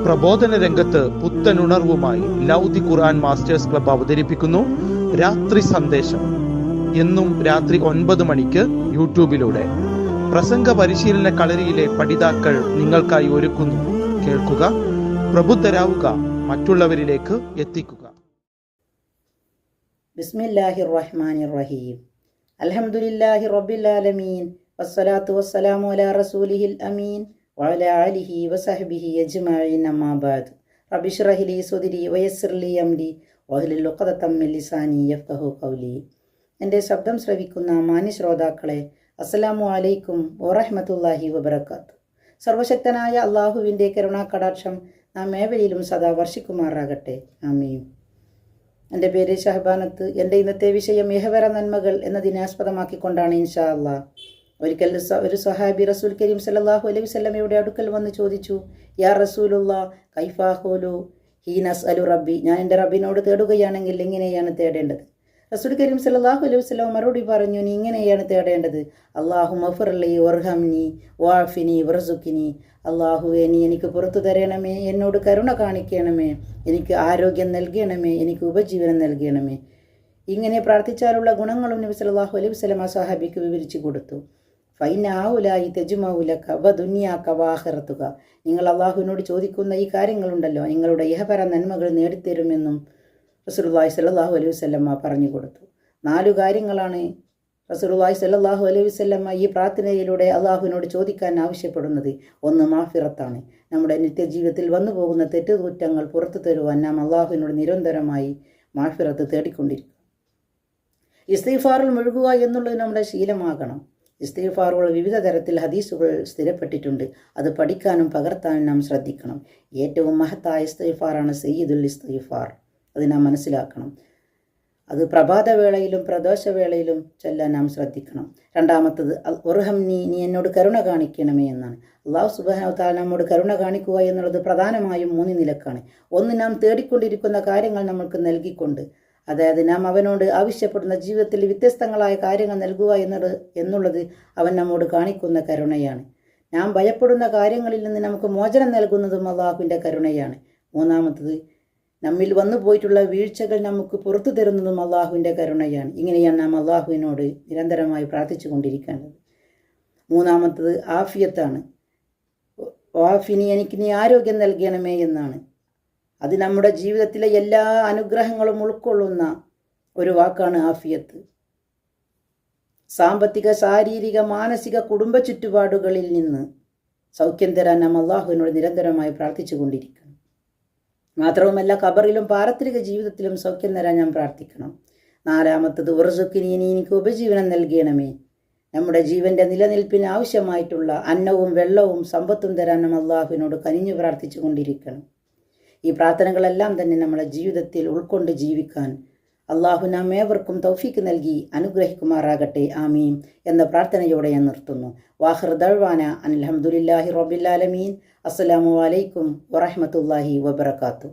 പ്രബോധന രംഗത്ത് പുത്തനുണർവുമായി ലൗദി ഖുർആൻ masters club അവതരിപ്പിക്കുന്നു രാത്രി സന്ദേശം. എന്നും രാത്രി 9 മണിക്ക് യൂട്യൂബിലൂടെ പ്രസംഗ പരിശീലന കളരിയിലെ പഠിതാക്കൾ നിങ്ങൾക്കായി ഒരുക്കുന്നു. കേൾക്കുക, പ്രബുദ്ധരാവുക, മറ്റുള്ളവരിലേക്ക് എത്തിക്കുക. ബിസ്മില്ലാഹിർ റഹ്മാനിർ റഹീം. അൽഹംദുലില്ലാഹി റബ്ബിൽ ആലമീൻ വസ്സലാത്തു വസ്സലാമു അലാ റസൂലിഹിൽ അമീൻ വഅലാ ആലിഹി വസഹ്ബിഹി അജ്മഈൻ. അമ്മാ ബഅദ്. റബ്ബി ഇശ്റഹ് ലി സദ്രി വയസ്സിർ ലി അംരി വഹ്ലുൽ ഉഖ്ദതം മിൻ ലിസാനി യഫ്ഖഹു ഖൗലി. എൻ്റെ ശബ്ദം ശ്രവിക്കുന്ന മാന്യ ശ്രോതാക്കളെ, അസ്സലാമു അലൈക്കും വറഹ്മത്തുള്ളാഹി വബറകാതുഹു. സർവശക്തനായ അള്ളാഹുവിൻ്റെ കരുണാകടാക്ഷം നാം ഏവരിലും സദാ വർഷിക്കുമാറാകട്ടെ. ആമീൻ. എൻ്റെ പേര് ഷഹബാനത്ത്. എൻ്റെ ഇന്നത്തെ വിഷയം ഇഹവര നന്മകൾ എന്നതിനെ ആസ്പദമാക്കിക്കൊണ്ടാണ് ഇൻഷാ അള്ളാഹ്. ഒരിക്കൽ ഒരു സ്വഹാബി റസൂൽ കരീം സല്ലല്ലാഹു അലൈഹി വസല്ലമയുടെ അടുക്കൽ വന്ന് ചോദിച്ചു, യാ റസൂലുള്ളാഹ് കൈഫാ ഖൂലു ഹീന അസ്അലു റബ്ബി. ഞാൻ എൻ്റെ റബ്ബിനോട് തേടുകയാണെങ്കിൽ എങ്ങനെയാണ് തേടേണ്ടത്? റസൂൽ കരീം സല്ലല്ലാഹു അലൈഹി വസല്ലം മറുപടി പറഞ്ഞു, നീ ഇങ്ങനെയാണ് തേടേണ്ടത്: അല്ലാഹുമ്മ ഗ്ഫിർലി വർഹംനി വഅഫിനി വർസുഖ്നി. അല്ലാഹുവേ, നീ എനിക്ക് പുറത്തു തരണമേ, എന്നോട് കരുണ കാണിക്കണമേ, എനിക്ക് ആരോഗ്യം നൽകണമേ, എനിക്ക് ഉപജീവനം നൽകണമേ. ഇങ്ങനെ പ്രാർത്ഥിച്ചാലുള്ള ഗുണങ്ങളും നബി സല്ലല്ലാഹു അലൈഹി വസല്ലം ആ സ്വഹാബിക്ക് വിവരിച്ചു കൊടുത്തു. ഫൈന ഹൗലായി തജ്മഉ ലക വദുനിയാക വആഖിറതുക. നിങ്ങൾ അല്ലാഹുവിനോട് ചോദിക്കുന്ന ഈ കാര്യങ്ങളുണ്ടല്ലോ, നിങ്ങളുടെ ഇഹപര നന്മകൾ നേടിത്തരുമെന്നും റസൂലുള്ളാഹി സ്വല്ലല്ലാഹു അലൈഹി വസല്ലം പറഞ്ഞു കൊടുത്തു. 4 കാര്യങ്ങളാണ് റസൂലുള്ളാഹി സ്വല്ലല്ലാഹു അലൈഹി വസല്ലം ഈ പ്രാർത്ഥനയിലൂടെ അള്ളാഹുവിനോട് ചോദിക്കാൻ ആവശ്യപ്പെടുന്നത്. 1 മാഫിറത്താണ്. നമ്മുടെ നിത്യജീവിതത്തിൽ വന്നു പോകുന്ന തെറ്റുകുറ്റങ്ങൾ പുറത്തു തരുവാൻ നാം അള്ളാഹുവിനോട് നിരന്തരമായി മാഫിറത്ത് തേടിക്കൊണ്ടിരിക്കും. ഇസ്തിഗ്ഫാറിൽ മുഴുകുക എന്നുള്ളത് നമ്മുടെ ശീലമാകണം. ഇസ്തിഗ്ഫാറുകൾ വിവിധ തരത്തിൽ ഹദീസുകൾ സ്ഥിരപ്പെട്ടിട്ടുണ്ട്. അത് പഠിക്കാനും പകർത്താനും നാം ശ്രദ്ധിക്കണം. ഏറ്റവും മഹത്തായ ഇസ്തിഗ്ഫാറാണ് സയ്യിദുൽ ഇസ്തിഗ്ഫാർ. അത് നാം മനസ്സിലാക്കണം. അത് പ്രഭാതവേളയിലും പ്രദോഷവേളയിലും ചൊല്ലാൻ നാം ശ്രദ്ധിക്കണം. 2-മത്തത് വർഹംനി, നീ എന്നോട് കരുണ കാണിക്കണമേ എന്നാണ്. അല്ലാഹു സുബ്ഹാനഹു വ തആല നമ്മോട് കരുണ കാണിക്കുക എന്നുള്ളത് പ്രധാനമായും 3 നിലക്കാണ്. ഒന്ന്, നാം തേടിക്കൊണ്ടിരിക്കുന്ന കാര്യങ്ങൾ നമ്മൾക്ക് നൽകിക്കൊണ്ട്, അതായത് നാം അവനോട് ആവശ്യപ്പെടുന്ന ജീവിതത്തിൽ വ്യത്യസ്തങ്ങളായ കാര്യങ്ങൾ നൽകുക എന്നുള്ളത് അവൻ നമ്മോട് കാണിക്കുന്ന കരുണയാണ്. നാം ഭയപ്പെടുന്ന കാര്യങ്ങളിൽ നിന്ന് നമുക്ക് മോചനം നൽകുന്നതും അള്ളാഹുവിൻ്റെ കരുണയാണ്. 3-മത്തത്, നമ്മിൽ വന്നു പോയിട്ടുള്ള വീഴ്ചകൾ നമുക്ക് പുറത്തു തരുന്നതും അള്ളാഹുവിൻ്റെ കരുണയാണ്. ഇങ്ങനെയാണ് നാം അള്ളാഹുവിനോട് നിരന്തരമായി പ്രാർത്ഥിച്ചു കൊണ്ടിരിക്കേണ്ടത്. 3-മത്തത് ആഫിയത്താണ്. ആഫിനി, എനിക്ക് നീ ആരോഗ്യം നൽകണമേ എന്നാണ്. അത് നമ്മുടെ ജീവിതത്തിലെ എല്ലാ അനുഗ്രഹങ്ങളും ഉൾക്കൊള്ളുന്ന ഒരു വാക്കാണ് ആഫിയത്ത്. സാമ്പത്തിക, ശാരീരിക, മാനസിക, കുടുംബ ചുറ്റുപാടുകളിൽ നിന്ന് സൗഖ്യം തരാൻ നാം അള്ളാഹുവിനോട് നിരന്തരമായി പ്രാർത്ഥിച്ചു കൊണ്ടിരിക്കണം. മാത്രവുമല്ല, ഖബറിലും പാരത്രിക ജീവിതത്തിലും സൗഖ്യം തരാൻ ഞാൻ പ്രാർത്ഥിക്കണം. 4-മത്തത് വർസുഖ്നി, നീ എനിക്ക് ഉപജീവനം നൽകണമേ. നമ്മുടെ ജീവന്റെ നിലനിൽപ്പിന് ആവശ്യമായിട്ടുള്ള അന്നവും വെള്ളവും സമ്പത്തും തരാൻ നാം അള്ളാഹുവിനോട് കനിഞ്ഞു പ്രാർത്ഥിച്ചു കൊണ്ടിരിക്കണം. ഈ പ്രാർത്ഥനകളെല്ലാം തന്നെ നമ്മുടെ ജീവിതത്തിൽ ഉൾക്കൊണ്ട് ജീവിക്കാൻ അള്ളാഹു നാം ഏവർക്കും തൗഫീക്ക് നൽകി അനുഗ്രഹിക്കുമാറാകട്ടെ. ആമീൻ എന്ന പ്രാർത്ഥനയോടെ ഞാൻ നിർത്തുന്നു. വാഖിർ ദഅ്വാന അൽഹംദുലില്ലാഹി റബ്ബിൽ ആലമീൻ. അസ്സലാമു അലൈക്കും വറഹ്മത്തുള്ളാഹി വബറകാതുഹു.